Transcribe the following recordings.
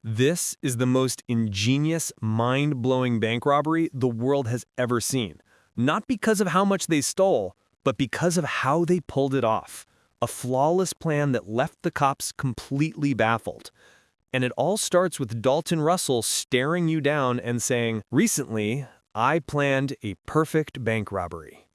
This is the most ingenious, mind-blowing bank robbery the world has ever seen. Not because of how much they stole, but because of how they pulled it off. A flawless plan that left the cops completely baffled. And it all starts with Dalton Russell staring you down and saying, "Recently, I planned a perfect bank robbery."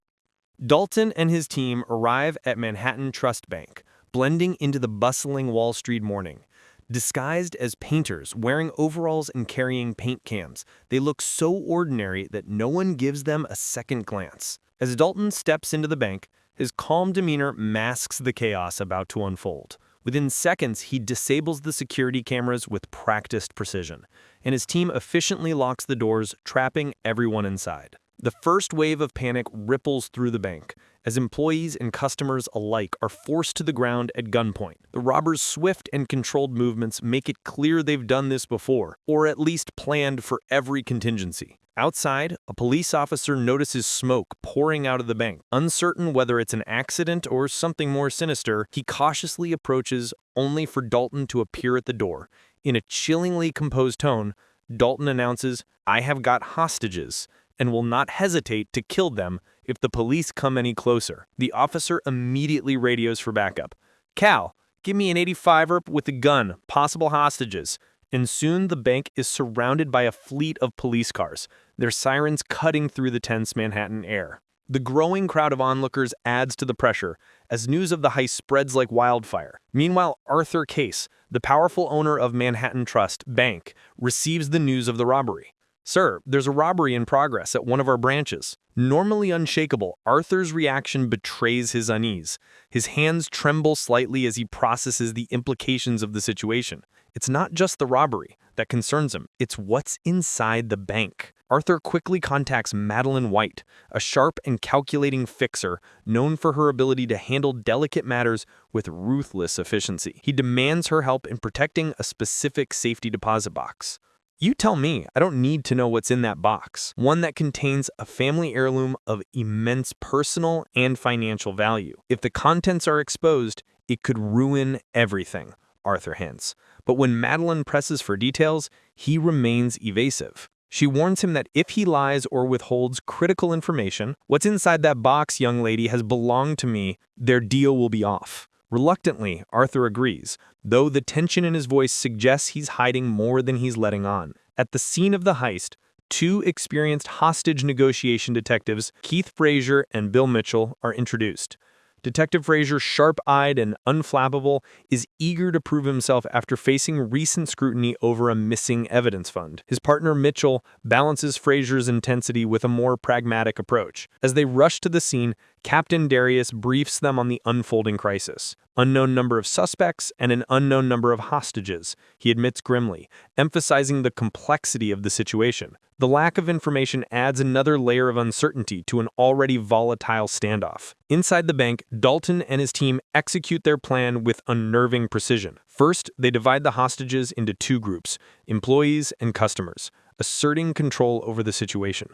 Dalton and his team arrive at Manhattan Trust Bank, blending into the bustling Wall Street morning. Disguised as painters, wearing overalls and carrying paint cans, they look so ordinary that no one gives them a second glance. As Dalton steps into the bank, his calm demeanor masks the chaos about to unfold. Within seconds, he disables the security cameras with practiced precision, and his team efficiently locks the doors, trapping everyone inside. The first wave of panic ripples through the bank, as employees and customers alike are forced to the ground at gunpoint. The robbers' swift and controlled movements make it clear they've done this before, or at least planned for every contingency. Outside, a police officer notices smoke pouring out of the bank. Uncertain whether it's an accident or something more sinister, he cautiously approaches, only for Dalton to appear at the door. In a chillingly composed tone, Dalton announces, "I have got hostages, and will not hesitate to kill them if the police come any closer." The officer immediately radios for backup. "Cal, give me an 85er with a gun, possible hostages." And soon the bank is surrounded by a fleet of police cars, their sirens cutting through the tense Manhattan air. The growing crowd of onlookers adds to the pressure as news of the heist spreads like wildfire. Meanwhile, Arthur Case, the powerful owner of Manhattan Trust Bank, receives the news of the robbery. "Sir, there's a robbery in progress at one of our branches." Normally unshakable, Arthur's reaction betrays his unease. His hands tremble slightly as he processes the implications of the situation. It's not just the robbery that concerns him, it's what's inside the bank. Arthur quickly contacts Madeline White, a sharp and calculating fixer known for her ability to handle delicate matters with ruthless efficiency. He demands her help in protecting a specific safety deposit box. "You tell me, I don't need to know what's in that box." One that contains a family heirloom of immense personal and financial value. If the contents are exposed, it could ruin everything, Arthur hints. But when Madeline presses for details, he remains evasive. She warns him that if he lies or withholds critical information, "What's inside that box, young lady, has belonged to me, their deal will be off." Reluctantly, Arthur agrees, though the tension in his voice suggests he's hiding more than he's letting on. At the scene of the heist, two experienced hostage negotiation detectives, Keith Frasier and Bill Mitchell, are introduced. Detective Frasier, sharp-eyed and unflappable, is eager to prove himself after facing recent scrutiny over a missing evidence fund. His partner Mitchell balances Frasier's intensity with a more pragmatic approach. As they rush to the scene, Captain Darius briefs them on the unfolding crisis. Unknown number of suspects and an unknown number of hostages, he admits grimly, emphasizing the complexity of the situation. The lack of information adds another layer of uncertainty to an already volatile standoff. Inside the bank, Dalton and his team execute their plan with unnerving precision. First, they divide the hostages into two groups, employees and customers, asserting control over the situation.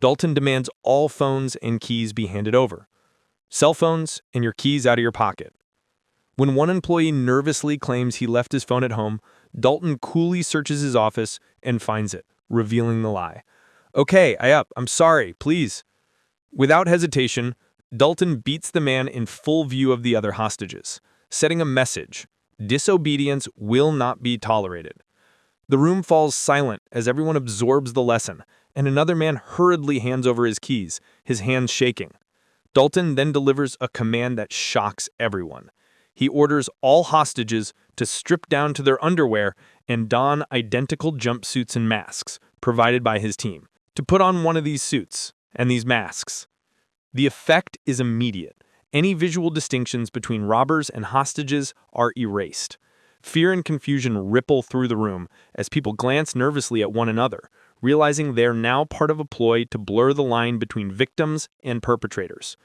Dalton demands all phones and keys be handed over. "Cell phones and your keys out of your pocket." When one employee nervously claims he left his phone at home, Dalton coolly searches his office and finds it, revealing the lie. "Okay, I'm sorry, please." Without hesitation, Dalton beats the man in full view of the other hostages, setting a message: disobedience will not be tolerated. The room falls silent as everyone absorbs the lesson, and another man hurriedly hands over his keys, his hands shaking. Dalton then delivers a command that shocks everyone. He orders all hostages to strip down to their underwear and don identical jumpsuits and masks provided by his team. To put on one of these suits and these masks. The effect is immediate. Any visual distinctions between robbers and hostages are erased. Fear and confusion ripple through the room as people glance nervously at one another, realizing they're now part of a ploy to blur the line between victims and perpetrators.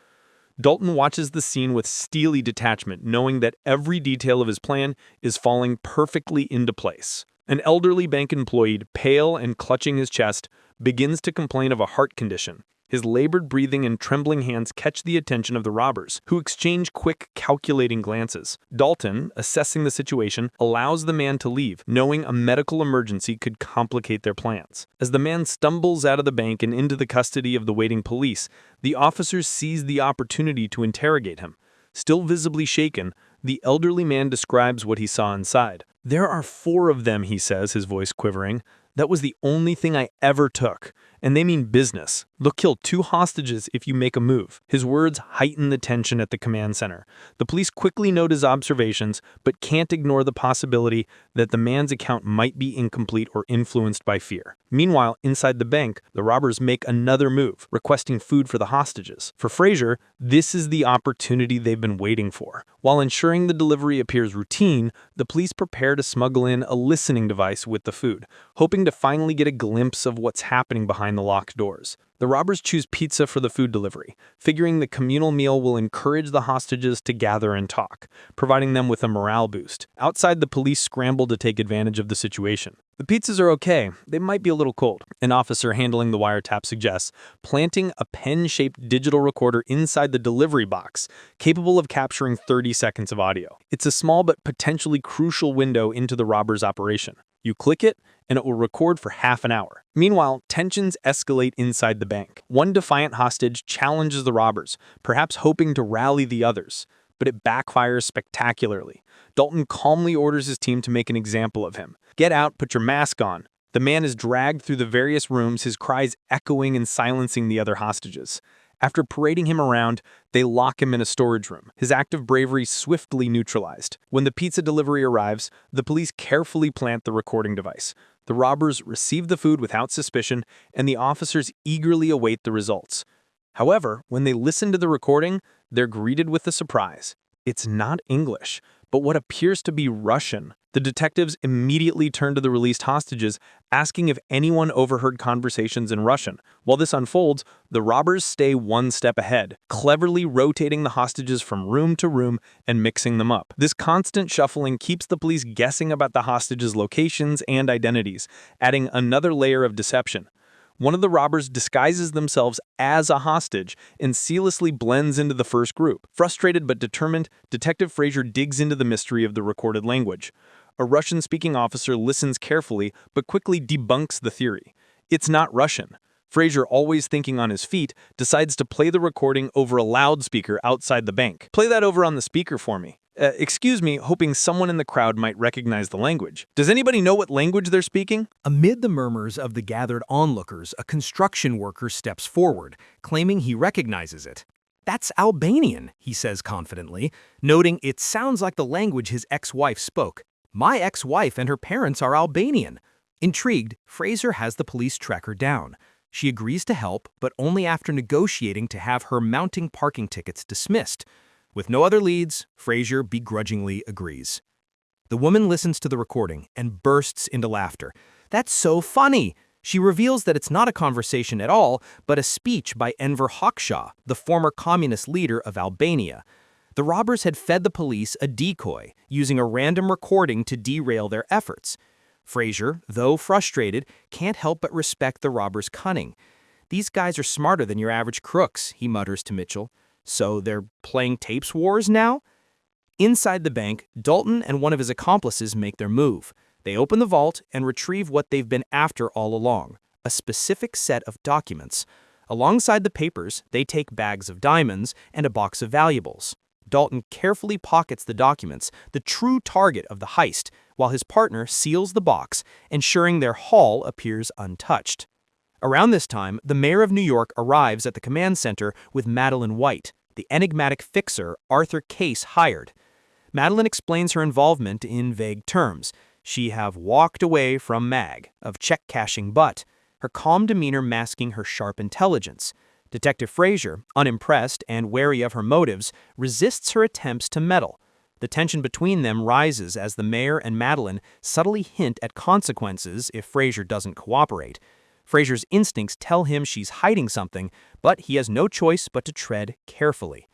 Dalton watches the scene with steely detachment, knowing that every detail of his plan is falling perfectly into place. An elderly bank employee, pale and clutching his chest, begins to complain of a heart condition. His labored breathing and trembling hands catch the attention of the robbers, who exchange quick, calculating glances. Dalton, assessing the situation, allows the man to leave, knowing a medical emergency could complicate their plans. As the man stumbles out of the bank and into the custody of the waiting police, the officers seize the opportunity to interrogate him. Still visibly shaken, the elderly man describes what he saw inside. "There are 4 of them," he says, his voice quivering. "That was the only thing I ever took. And they mean business. They'll kill 2 hostages if you make a move." His words heighten the tension at the command center. The police quickly note his observations, but can't ignore the possibility that the man's account might be incomplete or influenced by fear. Meanwhile, inside the bank, the robbers make another move, requesting food for the hostages. For Frasier, this is the opportunity they've been waiting for. While ensuring the delivery appears routine, the police prepare to smuggle in a listening device with the food, hoping to finally get a glimpse of what's happening behind the locked doors. The robbers choose pizza for the food delivery, figuring the communal meal will encourage the hostages to gather and talk, providing them with a morale boost. Outside, the police scramble to take advantage of the situation. "The pizzas are okay. They might be a little cold," an officer handling the wiretap suggests, planting a pen-shaped digital recorder inside the delivery box, capable of capturing 30 seconds of audio. It's a small but potentially crucial window into the robbers' operation. You click it, and it will record for half an hour. Meanwhile, tensions escalate inside the bank. One defiant hostage challenges the robbers, perhaps hoping to rally the others, but it backfires spectacularly. Dalton calmly orders his team to make an example of him. "Get out, put your mask on." The man is dragged through the various rooms, his cries echoing and silencing the other hostages. After parading him around, they lock him in a storage room, his act of bravery swiftly neutralized. When the pizza delivery arrives, the police carefully plant the recording device. The robbers receive the food without suspicion, and the officers eagerly await the results. However, when they listen to the recording, they're greeted with a surprise. It's not English, but what appears to be Russian. The detectives immediately turn to the released hostages, asking if anyone overheard conversations in Russian. While this unfolds, the robbers stay one step ahead, cleverly rotating the hostages from room to room and mixing them up. This constant shuffling keeps the police guessing about the hostages' locations and identities, adding another layer of deception. One of the robbers disguises themselves as a hostage and seamlessly blends into the first group. Frustrated but determined, Detective Frasier digs into the mystery of the recorded language. A Russian-speaking officer listens carefully but quickly debunks the theory. It's not Russian. Frasier, always thinking on his feet, decides to play the recording over a loudspeaker outside the bank. "Play that over on the speaker for me." Excuse me, hoping someone in the crowd might recognize the language. "Does anybody know what language they're speaking?" Amid the murmurs of the gathered onlookers, a construction worker steps forward, claiming he recognizes it. "That's Albanian," he says confidently, noting it sounds like the language his ex-wife spoke. "My ex-wife and her parents are Albanian." Intrigued, Frasier has the police track her down. She agrees to help, but only after negotiating to have her mounting parking tickets dismissed. With no other leads, Frasier begrudgingly agrees. The woman listens to the recording and bursts into laughter. "That's so funny!" She reveals that it's not a conversation at all, but a speech by Enver Hoxha, the former communist leader of Albania. The robbers had fed the police a decoy, using a random recording to derail their efforts. Frasier, though frustrated, can't help but respect the robbers' cunning. "These guys are smarter than your average crooks," he mutters to Mitchell. "So they're playing tapes wars now?" Inside the bank, Dalton and one of his accomplices make their move. They open the vault and retrieve what they've been after all along, a specific set of documents. Alongside the papers, they take bags of diamonds and a box of valuables. Dalton carefully pockets the documents, the true target of the heist, while his partner seals the box, ensuring their haul appears untouched. Around this time, the mayor of New York arrives at the command center with Madeline White, the enigmatic fixer Arthur Case hired. Madeline explains her involvement in vague terms. She have walked away from Mag, of check-cashing butt, her calm demeanor masking her sharp intelligence. Detective Frasier, unimpressed and wary of her motives, resists her attempts to meddle. The tension between them rises as the mayor and Madeline subtly hint at consequences if Frasier doesn't cooperate. Frasier's instincts tell him she's hiding something, but he has no choice but to tread carefully.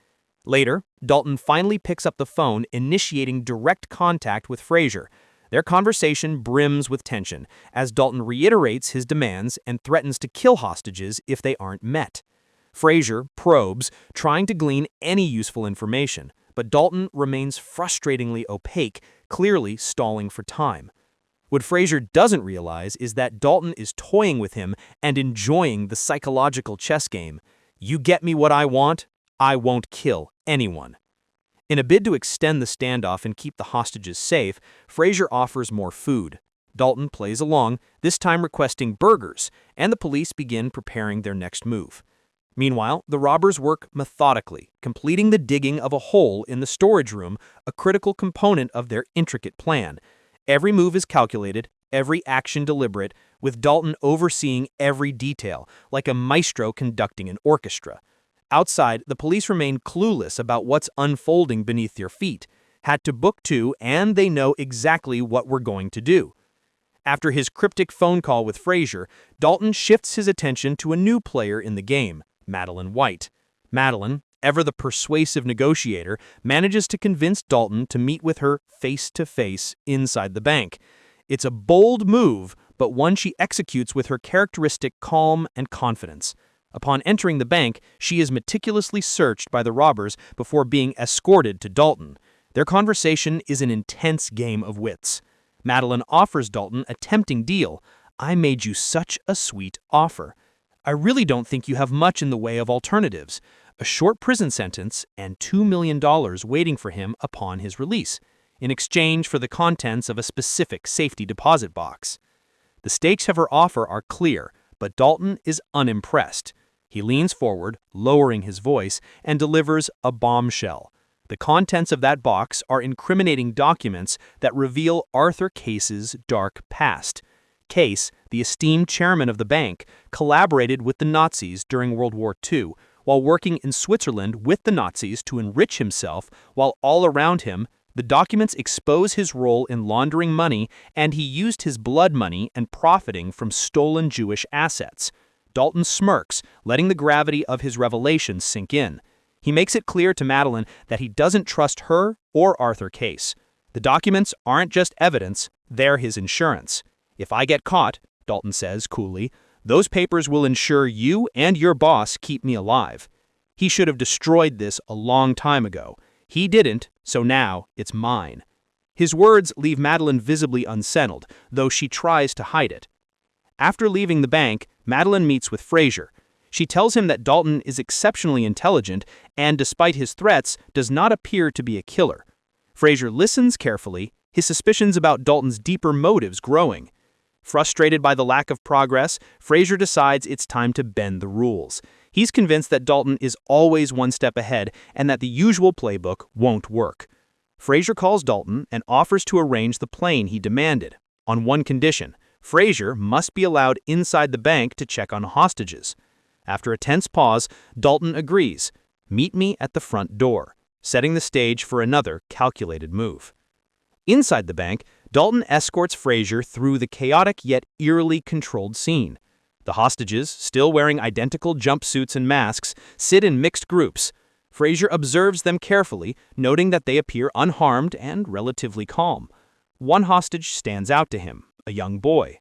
Later, Dalton finally picks up the phone, initiating direct contact with Frasier. Their conversation brims with tension, as Dalton reiterates his demands and threatens to kill hostages if they aren't met. Frasier probes, trying to glean any useful information, but Dalton remains frustratingly opaque, clearly stalling for time. What Frasier doesn't realize is that Dalton is toying with him and enjoying the psychological chess game. You get me what I won't kill anyone. In a bid to extend the standoff and keep the hostages safe, Frasier offers more food. Dalton plays along, this time requesting burgers, and the police begin preparing their next move. Meanwhile, the robbers work methodically, completing the digging of a hole in the storage room, a critical component of their intricate plan. Every move is calculated, every action deliberate, with Dalton overseeing every detail, like a maestro conducting an orchestra. Outside, the police remain clueless about what's unfolding beneath their feet. Had to book two, and they know exactly what we're going to do. After his cryptic phone call with Frasier, Dalton shifts his attention to a new player in the game, Madeline White. Madeline, ever the persuasive negotiator, manages to convince Dalton to meet with her face-to-face inside the bank. It's a bold move, but one she executes with her characteristic calm and confidence. Upon entering the bank, she is meticulously searched by the robbers before being escorted to Dalton. Their conversation is an intense game of wits. Madeline offers Dalton a tempting deal. "I made you such a sweet offer. I really don't think you have much in the way of alternatives. A short prison sentence and $2 million waiting for him upon his release, in exchange for the contents of a specific safety deposit box." The stakes of her offer are clear, but Dalton is unimpressed. He leans forward, lowering his voice, and delivers a bombshell. The contents of that box are incriminating documents that reveal Arthur Case's dark past. Case, the esteemed chairman of the bank, collaborated with the Nazis during World War II, while working in Switzerland with the Nazis to enrich himself, while all around him, the documents expose his role in laundering money, and he used his blood money and profiting from stolen Jewish assets. Dalton smirks, letting the gravity of his revelations sink in. He makes it clear to Madeline that he doesn't trust her or Arthur Case. The documents aren't just evidence, they're his insurance. "If I get caught," Dalton says coolly, "those papers will ensure you and your boss keep me alive." He should have destroyed this a long time ago. He didn't, so now it's mine. His words leave Madeline visibly unsettled, though she tries to hide it. After leaving the bank, Madeline meets with Frasier. She tells him that Dalton is exceptionally intelligent and, despite his threats, does not appear to be a killer. Frasier listens carefully, his suspicions about Dalton's deeper motives growing. Frustrated by the lack of progress, Frasier decides it's time to bend the rules. He's convinced that Dalton is always one step ahead and that the usual playbook won't work. Frasier calls Dalton and offers to arrange the plane he demanded, on one condition: Frasier must be allowed inside the bank to check on hostages. After a tense pause, Dalton agrees. "Meet me at the front door," setting the stage for another calculated move. Inside the bank, Dalton escorts Frasier through the chaotic yet eerily controlled scene. The hostages, still wearing identical jumpsuits and masks, sit in mixed groups. Frasier observes them carefully, noting that they appear unharmed and relatively calm. One hostage stands out to him, a young boy.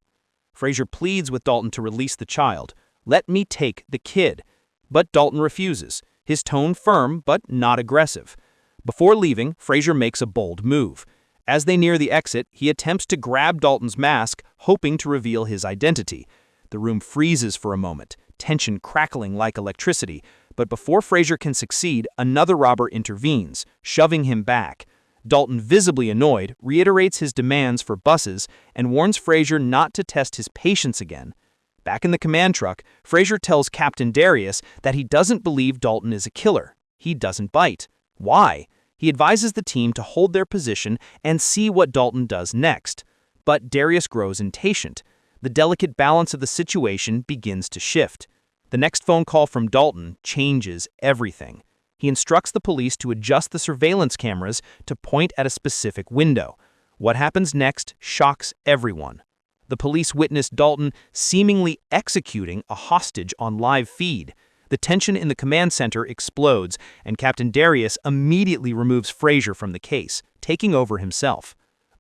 Frasier pleads with Dalton to release the child. "Let me take the kid." But Dalton refuses, his tone firm but not aggressive. Before leaving, Frasier makes a bold move. As they near the exit, he attempts to grab Dalton's mask, hoping to reveal his identity. The room freezes for a moment, tension crackling like electricity, but before Frasier can succeed, another robber intervenes, shoving him back. Dalton, visibly annoyed, reiterates his demands for buses and warns Frasier not to test his patience again. Back in the command truck, Frasier tells Captain Darius that he doesn't believe Dalton is a killer. He doesn't bite. Why? He advises the team to hold their position and see what Dalton does next. But Darius grows impatient. The delicate balance of the situation begins to shift. The next phone call from Dalton changes everything. He instructs the police to adjust the surveillance cameras to point at a specific window. What happens next shocks everyone. The police witness Dalton seemingly executing a hostage on live feed. The tension in the command center explodes, and Captain Darius immediately removes Frasier from the case, taking over himself.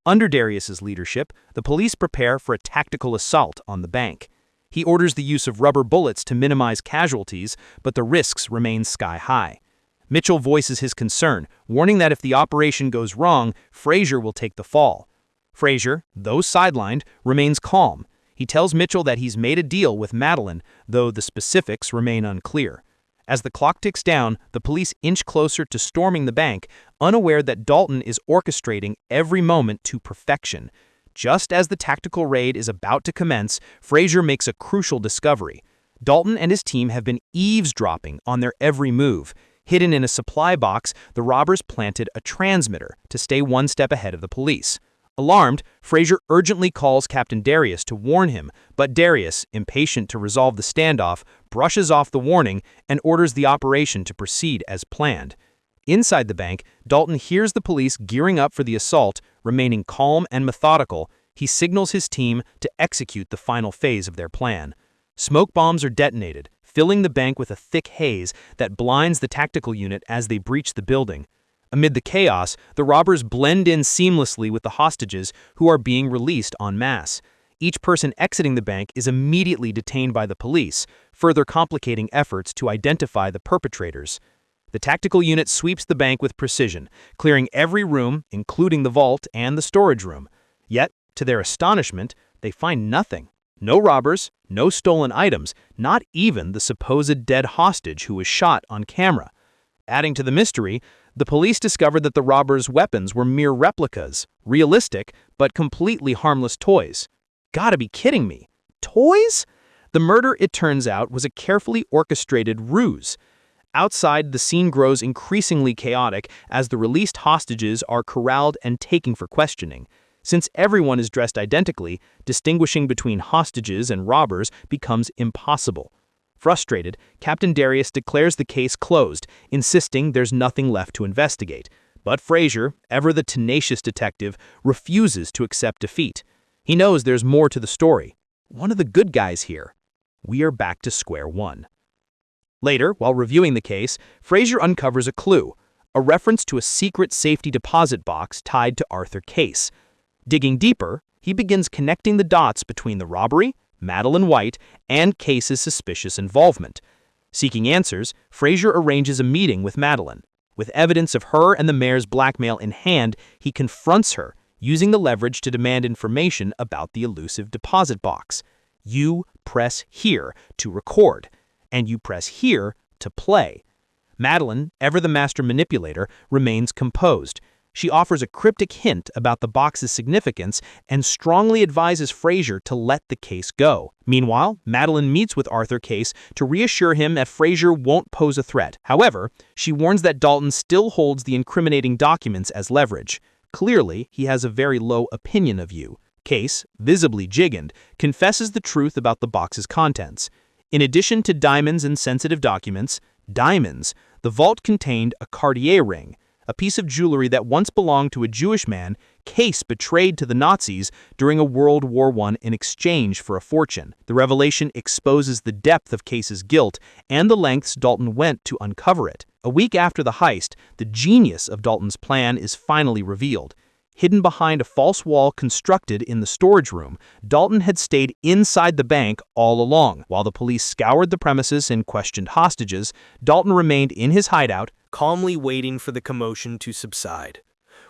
Under Darius's leadership, the police prepare for a tactical assault on the bank. He orders the use of rubber bullets to minimize casualties, but the risks remain sky-high. Mitchell voices his concern, warning that if the operation goes wrong, Frasier will take the fall. Frasier, though sidelined, remains calm. He tells Mitchell that he's made a deal with Madeline, though the specifics remain unclear. As the clock ticks down, the police inch closer to storming the bank, unaware that Dalton is orchestrating every moment to perfection. Just as the tactical raid is about to commence, Frasier makes a crucial discovery. Dalton and his team have been eavesdropping on their every move. Hidden in a supply box, the robbers planted a transmitter to stay one step ahead of the police. Alarmed, Frasier urgently calls Captain Darius to warn him, but Darius, impatient to resolve the standoff, brushes off the warning and orders the operation to proceed as planned. Inside the bank, Dalton hears the police gearing up for the assault. Remaining calm and methodical, he signals his team to execute the final phase of their plan. Smoke bombs are detonated, filling the bank with a thick haze that blinds the tactical unit as they breach the building. Amid the chaos, the robbers blend in seamlessly with the hostages who are being released en masse. Each person exiting the bank is immediately detained by the police, further complicating efforts to identify the perpetrators. The tactical unit sweeps the bank with precision, clearing every room, including the vault and the storage room. Yet, to their astonishment, they find nothing. No robbers, no stolen items, not even the supposed dead hostage who was shot on camera. Adding to the mystery, the police discovered that the robbers' weapons were mere replicas, realistic, but completely harmless toys. Gotta be kidding me. Toys? The murder, it turns out, was a carefully orchestrated ruse. Outside, the scene grows increasingly chaotic as the released hostages are corralled and taken for questioning. Since everyone is dressed identically, distinguishing between hostages and robbers becomes impossible. Frustrated, Captain Darius declares the case closed, insisting there's nothing left to investigate. But Frasier, ever the tenacious detective, refuses to accept defeat. He knows there's more to the story. One of the good guys here. We are back to square one. Later, while reviewing the case, Frasier uncovers a clue, a reference to a secret safety deposit box tied to Arthur Case. Digging deeper, he begins connecting the dots between the robbery, Madeline White, and Case's suspicious involvement. Seeking answers, Frasier arranges a meeting with Madeline. With evidence of her and the mayor's blackmail in hand, he confronts her, using the leverage to demand information about the elusive deposit box. You press here to record, and you press here to play. Madeline, ever the master manipulator, remains composed. She offers a cryptic hint about the box's significance and strongly advises Frasier to let the case go. Meanwhile, Madeline meets with Arthur Case to reassure him that Frasier won't pose a threat. However, she warns that Dalton still holds the incriminating documents as leverage. Clearly, he has a very low opinion of you. Case, visibly jiggened, confesses the truth about the box's contents. In addition to diamonds and sensitive documents, diamonds, the vault contained a Cartier ring, a piece of jewelry that once belonged to a Jewish man Case betrayed to the Nazis during a World War I in exchange for a fortune. The revelation exposes the depth of Case's guilt and the lengths Dalton went to uncover it. A week after the heist, the genius of Dalton's plan is finally revealed. Hidden behind a false wall constructed in the storage room, Dalton had stayed inside the bank all along. While the police scoured the premises and questioned hostages, Dalton remained in his hideout, calmly waiting for the commotion to subside.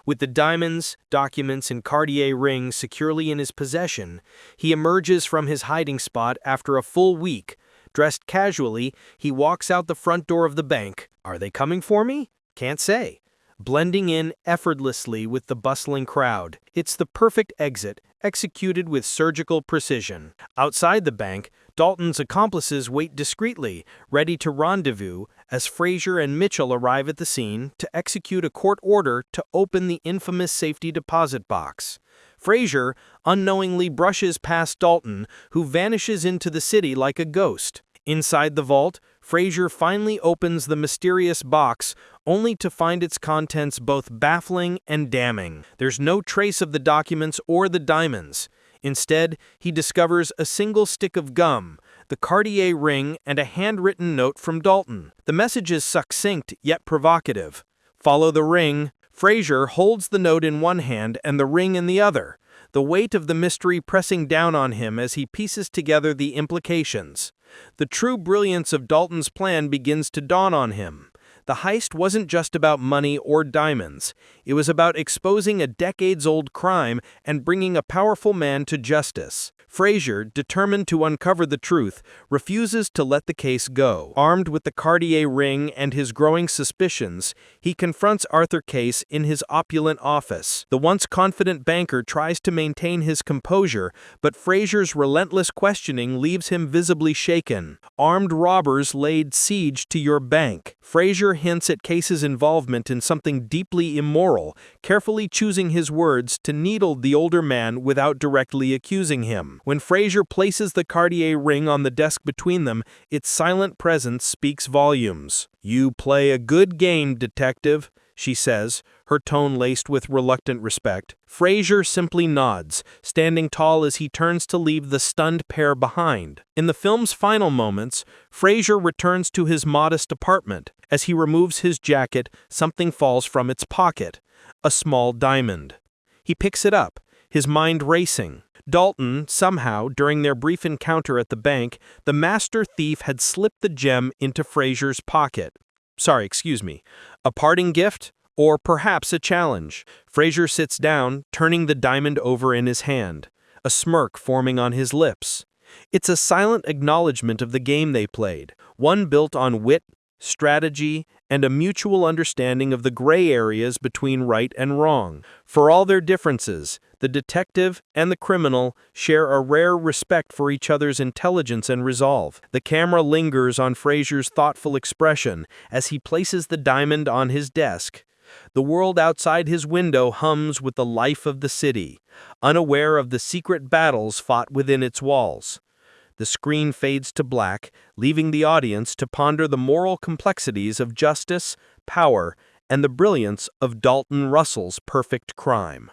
With the diamonds, documents, and Cartier ring securely in his possession, he emerges from his hiding spot after a full week. Dressed casually, he walks out the front door of the bank. Are they coming for me? Can't say. Blending in effortlessly with the bustling crowd, it's the perfect exit, executed with surgical precision. Outside the bank, Dalton's accomplices wait discreetly, ready to rendezvous as Frasier and Mitchell arrive at the scene to execute a court order to open the infamous safety deposit box. Frasier unknowingly brushes past Dalton, who vanishes into the city like a ghost. Inside the vault, Frasier finally opens the mysterious box, only to find its contents both baffling and damning. There's no trace of the documents or the diamonds. Instead, he discovers a single stick of gum, the Cartier ring, and a handwritten note from Dalton. The message is succinct yet provocative. Follow the ring. Frasier holds the note in one hand and the ring in the other. the weight of the mystery pressing down on him as he pieces together the implications. The true brilliance of Dalton's plan begins to dawn on him. The heist wasn't just about money or diamonds. It was about exposing a decades-old crime and bringing a powerful man to justice. Frasier, determined to uncover the truth, refuses to let the case go. Armed with the Cartier ring and his growing suspicions, he confronts Arthur Case in his opulent office. The once confident banker tries to maintain his composure, but Frasier's relentless questioning leaves him visibly shaken. Armed robbers laid siege to your bank. Frasier hints at Case's involvement in something deeply immoral, carefully choosing his words to needle the older man without directly accusing him. When Frasier places the Cartier ring on the desk between them, its silent presence speaks volumes. "You play a good game, detective," she says, her tone laced with reluctant respect. Frasier simply nods, standing tall as he turns to leave the stunned pair behind. In the film's final moments, Frasier returns to his modest apartment. As he removes his jacket, something falls from its pocket. A small diamond. He picks it up, his mind racing. Dalton, somehow, during their brief encounter at the bank, the master thief had slipped the gem into Frasier's pocket. A parting gift? Or perhaps a challenge. Frasier sits down, turning the diamond over in his hand, a smirk forming on his lips. It's a silent acknowledgement of the game they played, one built on wit, strategy, and a mutual understanding of the gray areas between right and wrong. For all their differences, the detective and the criminal share a rare respect for each other's intelligence and resolve. The camera lingers on Frasier's thoughtful expression as he places the diamond on his desk. The world outside his window hums with the life of the city, unaware of the secret battles fought within its walls. The screen fades to black, leaving the audience to ponder the moral complexities of justice, power, and the brilliance of Dalton Russell's perfect crime.